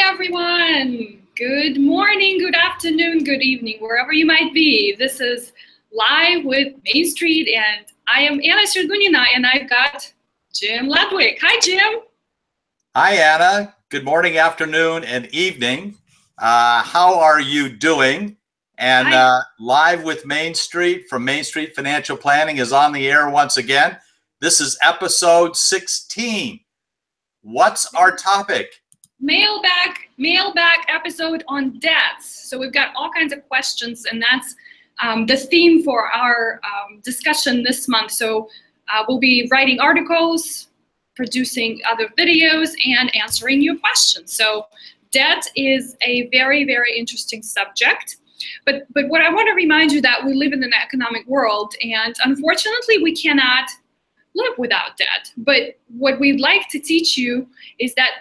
everyone. Good morning, good afternoon, good evening, wherever you might be. This is Live with MainStreet, and I am Anna Sergunina, and I've got Jim Ludwig. Hi, Jim. Hi, Anna. Good morning, afternoon, and evening. How are you doing? And Live with MainStreet from MainStreet Financial Planning is on the air once again. This is episode 16. What's our topic? Mailbag episode on debts. So we've got all kinds of questions, and that's the theme for our discussion this month. So we'll be writing articles, producing other videos, and answering your questions. So debt is a very, very interesting subject. But what I want to remind you that we live in an economic world, and unfortunately we cannot live without debt. But what we'd like to teach you is that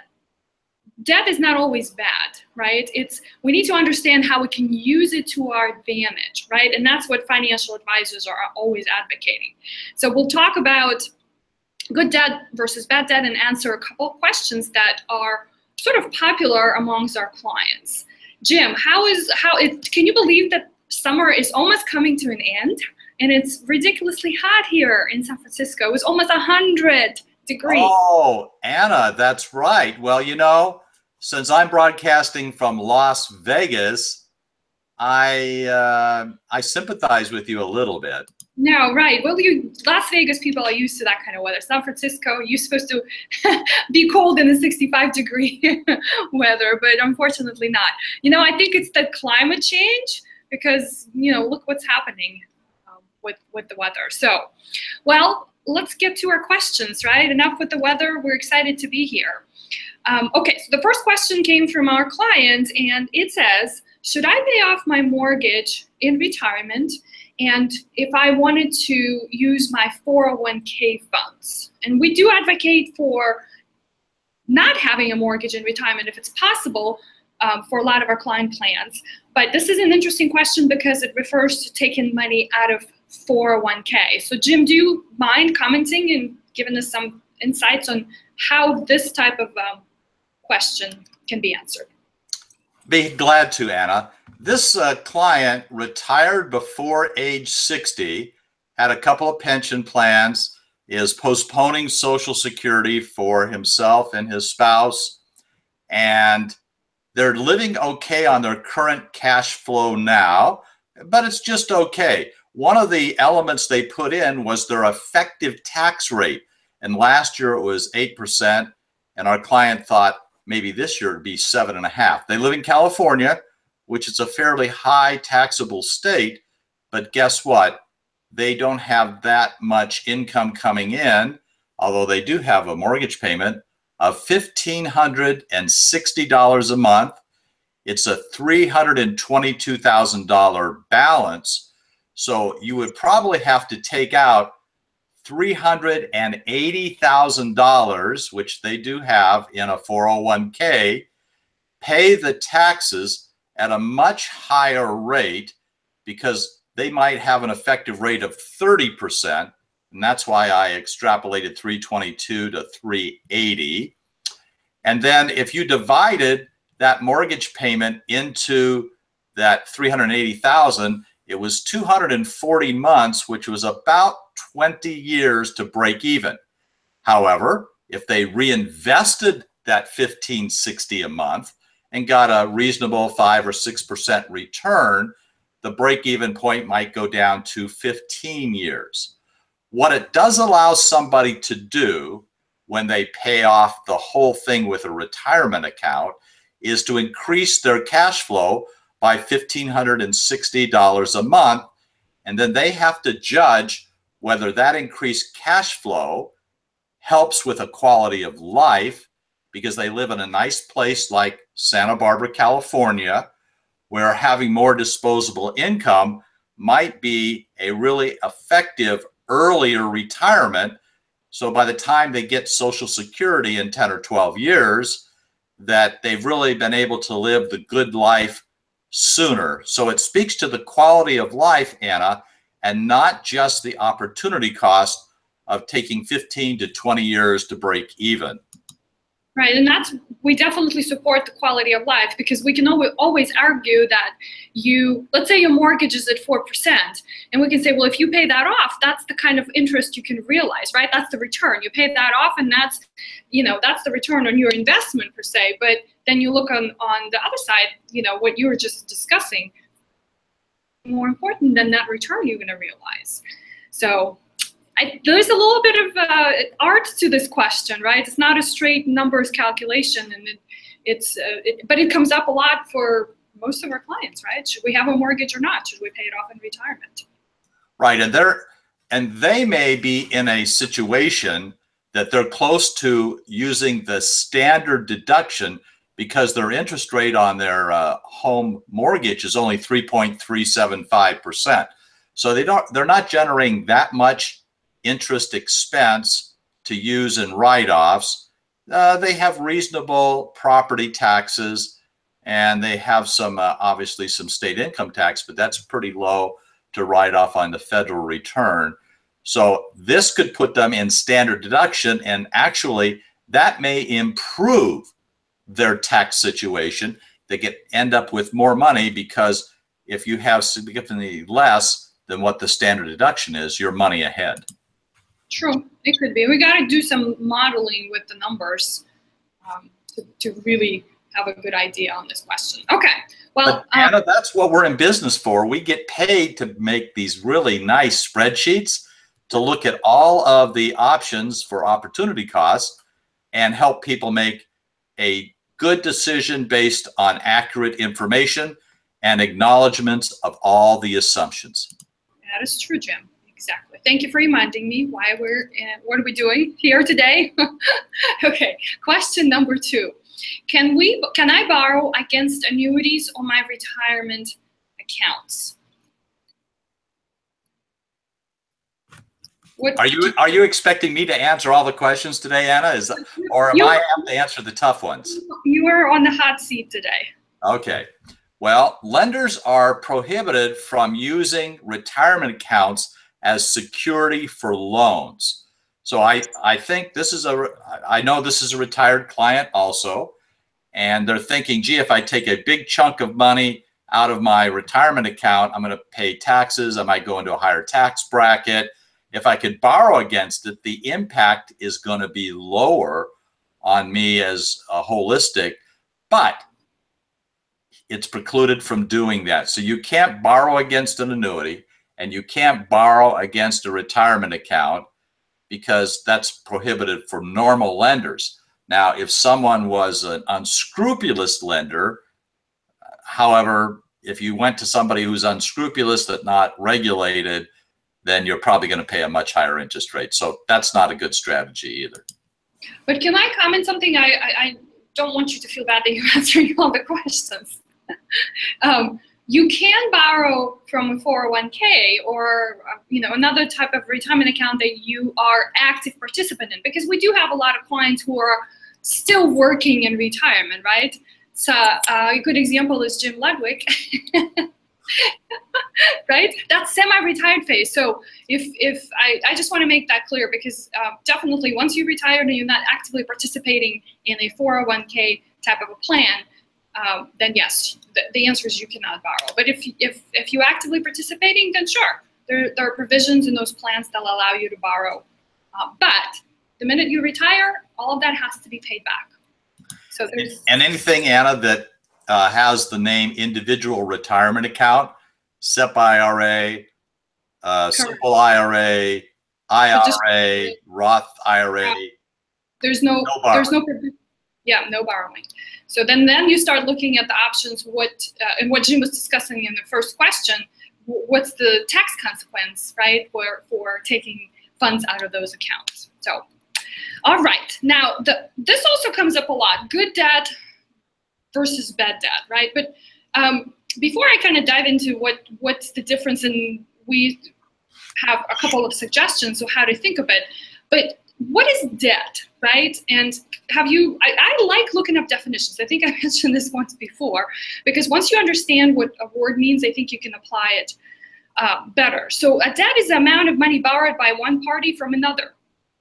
debt is not always bad, right? We need to understand how we can use it to our advantage, right? And that's what financial advisors are always advocating. So we'll talk about good debt versus bad debt and answer a couple of questions that are sort of popular amongst our clients. Jim, can you believe that summer is almost coming to an end? And it's ridiculously hot here in San Francisco. It's almost 100 degrees. Oh, Anna, that's right. Well, you know, since I'm broadcasting from Las Vegas, I sympathize with you a little bit. No, right. Well, Las Vegas people are used to that kind of weather. San Francisco, you're supposed to be cold in the 65-degree weather, but unfortunately not. You know, I think it's the climate change because, you know, look what's happening with the weather. So, well, let's get to our questions, right? Enough with the weather. We're excited to be here. Okay, so the first question came from our client, and it says, should I pay off my mortgage in retirement? And if I wanted to use my 401k funds? And we do advocate for not having a mortgage in retirement if it's possible for a lot of our client plans. But this is an interesting question because it refers to taking money out of 401k. So Jim, do you mind commenting and giving us some insights on how this type of question can be answered? Be glad to, Anna. This client retired before age 60, had a couple of pension plans, is postponing Social Security for himself and his spouse, and they're living okay on their current cash flow now, but it's just okay. One of the elements they put in was their effective tax rate, and last year it was 8%, and our client thought maybe this year it'd be 7.5%. They live in California, which is a fairly high taxable state, but guess what? They don't have that much income coming in, although they do have a mortgage payment of $1,560 a month. It's a $322,000 balance. So you would probably have to take out $380,000, which they do have in a 401k, pay the taxes at a much higher rate because they might have an effective rate of 30%. And that's why I extrapolated 322 to 380. And then if you divided that mortgage payment into that 380,000, it was 240 months, which was about 20 years to break even. However, if they reinvested that $1,560 a month and got a reasonable 5 or 6% return, the break-even point might go down to 15 years. What it does allow somebody to do when they pay off the whole thing with a retirement account is to increase their cash flow by $1,560 a month, and then they have to judge whether that increased cash flow helps with a quality of life because they live in a nice place like Santa Barbara, California, where having more disposable income might be a really effective earlier retirement. So by the time they get Social Security in 10 or 12 years, that they've really been able to live the good life sooner. So it speaks to the quality of life, Anna, and not just the opportunity cost of taking 15 to 20 years to break even. Right, and we definitely support the quality of life, because we can always argue that let's say your mortgage is at 4%, and we can say, well, if you pay that off, that's the kind of interest you can realize, right? That's the return. You pay that off, and that's the return on your investment per se. But then you look on the other side, what you were just discussing, more important than that return you're going to realize. So there's a little bit of art to this question, right? It's not a straight numbers calculation, and but it comes up a lot for most of our clients, right? Should we have a mortgage or not? Should we pay it off in retirement? Right, and they may be in a situation that they're close to using the standard deduction because their interest rate on their home mortgage is only 3.375%. So they're not generating that much interest expense to use in write-offs. They have reasonable property taxes, and they have some obviously some state income tax, but that's pretty low to write off on the federal return. So this could put them in standard deduction, and actually that may improve their tax situation. They end up with more money, because if you have significantly less than what the standard deduction is, you're money ahead. True, it could be. We got to do some modeling with the numbers to really have a good idea on this question. Okay, well, but Anna, that's what we're in business for. We get paid to make these really nice spreadsheets, to look at all of the options for opportunity costs and help people make a good decision based on accurate information and acknowledgments of all the assumptions. That is true, Jim. Exactly. Thank you for reminding me why what are we doing here today? Okay, question number 2. Can I borrow against annuities on my retirement accounts? Are you expecting me to answer all the questions today, Anna? Or am I have to answer the tough ones? You are on the hot seat today. Okay. Well, lenders are prohibited from using retirement accounts as security for loans. So I think I know this is a retired client also, and they're thinking, gee, if I take a big chunk of money out of my retirement account, I'm going to pay taxes. I might go into a higher tax bracket. If I could borrow against it, the impact is going to be lower on me as a holistic, but it's precluded from doing that. So you can't borrow against an annuity, and you can't borrow against a retirement account, because that's prohibited for normal lenders. Now, if someone was an unscrupulous lender, however, if you went to somebody who's unscrupulous but not regulated, then you're probably going to pay a much higher interest rate. So that's not a good strategy either. But can I comment something? I don't want you to feel bad that you're answering all the questions. You can borrow from a 401k or another type of retirement account that you are active participant in, because we do have a lot of clients who are still working in retirement, right? So a good example is Jim Ludwig, right? That's semi-retired phase. So if I just want to make that clear, because definitely once you retire and you're not actively participating in a 401k type of a plan, then yes, the answer is you cannot borrow. But if you're actively participating, then sure, there are provisions in those plans that will allow you to borrow. But the minute you retire, all of that has to be paid back. So and anything, Anna, that has the name individual retirement account, SEP IRA, simple IRA, IRA, Roth IRA. There's no borrowing. So then you start looking at the options. And what Jim was discussing in the first question, what's the tax consequence, right, for taking funds out of those accounts? So, all right. Now, this also comes up a lot: good debt versus bad debt, right? But before I kind of dive into what's the difference, and we have a couple of suggestions of how to think of it. But what is debt, right? And I like looking up definitions. I think I mentioned this once before, because once you understand what a word means, I think you can apply it better. So a debt is the amount of money borrowed by one party from another,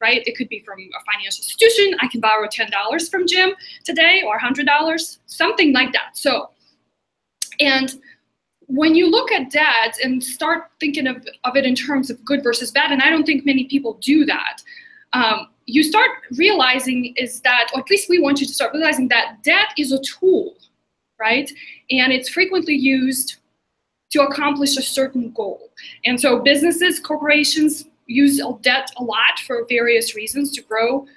right? It could be from a financial institution. I can borrow $10 from Jim today, or $100, something like that. So, and when you look at debt and start thinking of it in terms of good versus bad, and I don't think many people do that, you start realizing is that, or at least we want you to start realizing that debt is a tool, right? And it's frequently used to accomplish a certain goal. And so businesses, corporations use debt a lot for various reasons, to grow,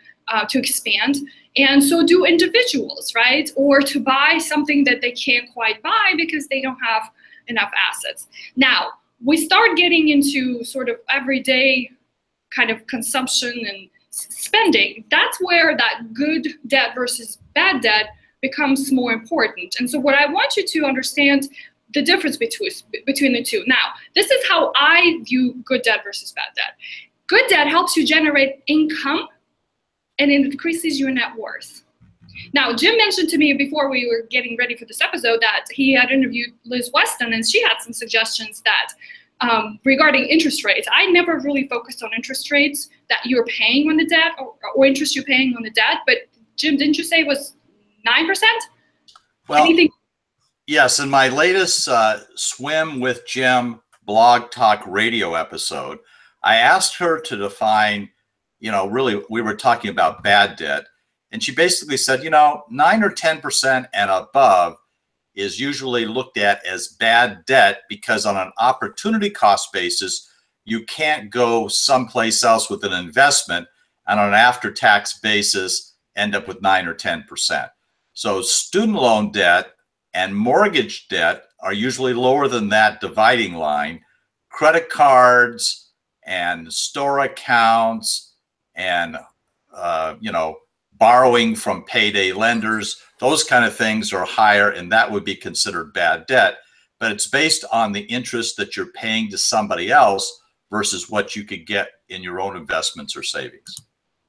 to expand. And so do individuals, right? Or to buy something that they can't quite buy because they don't have enough assets. Now, we start getting into sort of everyday kind of consumption and spending. That's where that good debt versus bad debt becomes more important. And so what I want you to understand the difference between the two. Now, this is how I view good debt versus bad debt. Good debt helps you generate income and it increases your net worth. Now, Jim mentioned to me before we were getting ready for this episode that he had interviewed Liz Weston, and she had some suggestions that regarding interest rates. I never really focused on interest rates that you're paying on the debt, or interest you're paying on the debt. But Jim, didn't you say it was 9%? Well, anything? Yes, in my latest Swim with Jim blog talk radio episode, I asked her to define, really, we were talking about bad debt. And she basically said, 9 or 10% and above is usually looked at as bad debt because on an opportunity cost basis, you can't go someplace else with an investment and on an after-tax basis end up with 9 or 10%. So student loan debt and mortgage debt are usually lower than that dividing line. Credit cards and store accounts and, borrowing from payday lenders, those kind of things are higher, and that would be considered bad debt. But it's based on the interest that you're paying to somebody else versus what you could get in your own investments or savings.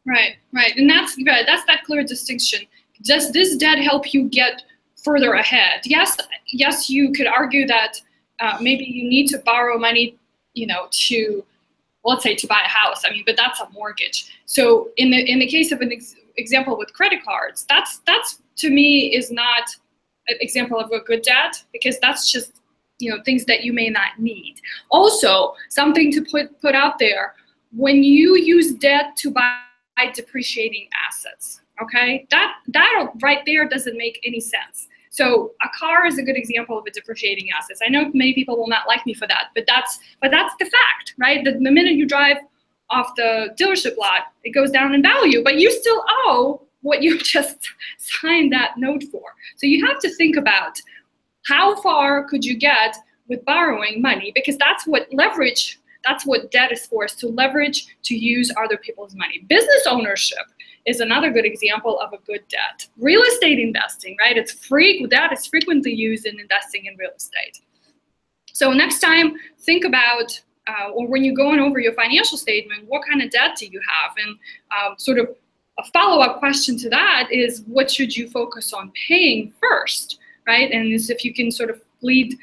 Right. And that's good. That's that clear distinction. Does this debt help you get further ahead? Yes, you could argue that maybe you need to borrow money, to, let's say, to buy a house. I mean, but that's a mortgage. So in the case of an example with credit cards, that's to me is not an example of a good debt, because that's just things that you may not need. Also, something to put out there: when you use debt to buy depreciating assets, okay, that right there doesn't make any sense. So a car is a good example of a depreciating asset. I know many people will not like me for that, but that's the fact, right? The minute you drive off the dealership lot, it goes down in value, but you still owe what you just signed that note for. So you have to think about how far could you get with borrowing money, because that's what debt is for, is to leverage, to use other people's money. Business ownership is another good example of a good debt. Real estate investing, right? That is frequently used in investing in real estate. So next time, think about, or when you're going over your financial statement, what kind of debt do you have? And sort of a follow-up question to that is, what should you focus on paying first, right? And if you can sort of lead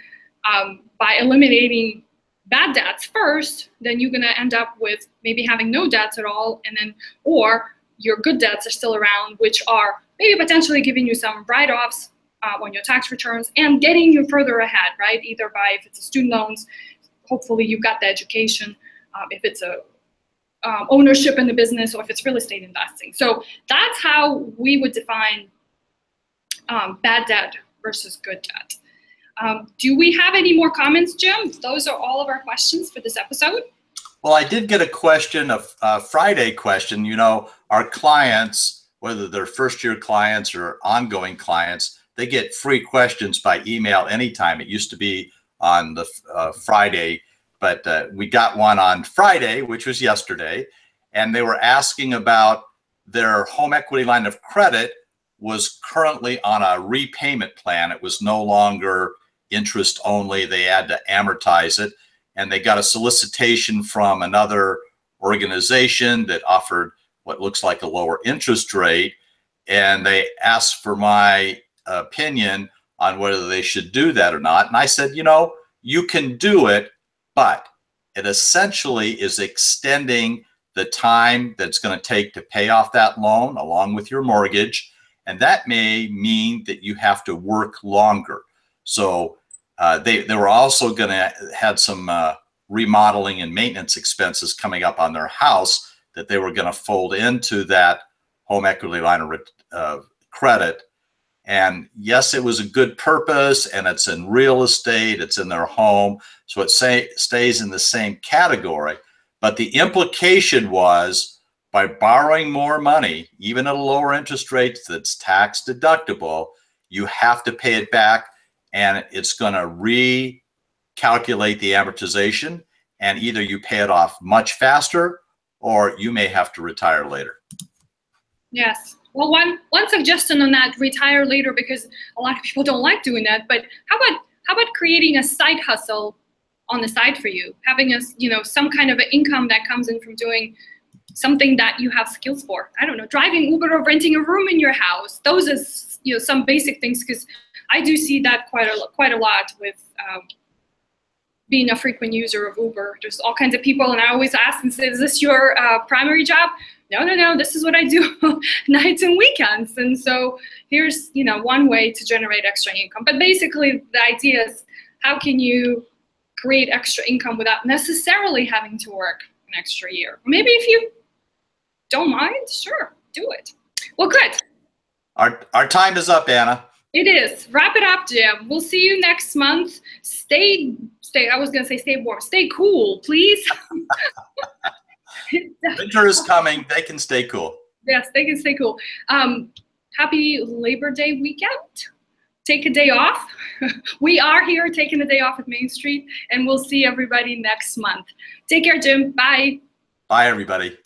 by eliminating bad debts first, then you're going to end up with maybe having no debts at all, and then, or your good debts are still around, which are maybe potentially giving you some write-offs on your tax returns and getting you further ahead, right? Either by, if it's a student loans, hopefully you've got the education, if it's a ownership in the business, or if it's real estate investing. So that's how we would define bad debt versus good debt. Do we have any more comments, Jim? Those are all of our questions for this episode. Well, I did get a question, a Friday question. Our clients, whether they're first-year clients or ongoing clients, they get free questions by email anytime. It used to be on the Friday, but we got one on Friday, which was yesterday, and they were asking about their home equity line of credit was currently on a repayment plan. It was no longer interest only. They had to amortize it, and they got a solicitation from another organization that offered what looks like a lower interest rate, and they asked for my opinion on whether they should do that or not. And I said, you can do it, but it essentially is extending the time that's going to take to pay off that loan along with your mortgage. And that may mean that you have to work longer. So they were also going to had some remodeling and maintenance expenses coming up on their house that they were going to fold into that home equity line of credit. And yes, it was a good purpose, and it's in real estate, it's in their home, so it stays in the same category. But the implication was, by borrowing more money, even at a lower interest rate that's tax deductible, you have to pay it back, and it's going to recalculate the amortization, and either you pay it off much faster or you may have to retire later. Yes. Well, one suggestion on that, retire later, because a lot of people don't like doing that. But how about creating a side hustle on the side for you, having some kind of an income that comes in from doing something that you have skills for. I don't know, driving Uber or renting a room in your house. Those is some basic things, because I do see that quite a lot with being a frequent user of Uber. There's all kinds of people, and I always ask and say, "Is this your primary job?" No, this is what I do nights and weekends. And so here's, one way to generate extra income. But basically the idea is, how can you create extra income without necessarily having to work an extra year? Maybe if you don't mind, sure, do it. Well, good. Our time is up, Anna. It is. Wrap it up, Jim. We'll see you next month. Stay, I was going to say stay warm. Stay cool, please. Winter is coming. They can stay cool. Yes, they can stay cool. Happy Labor Day weekend. Take a day off. We are here taking a day off at Main Street, and we'll see everybody next month. Take care, Jim. Bye. Bye, everybody.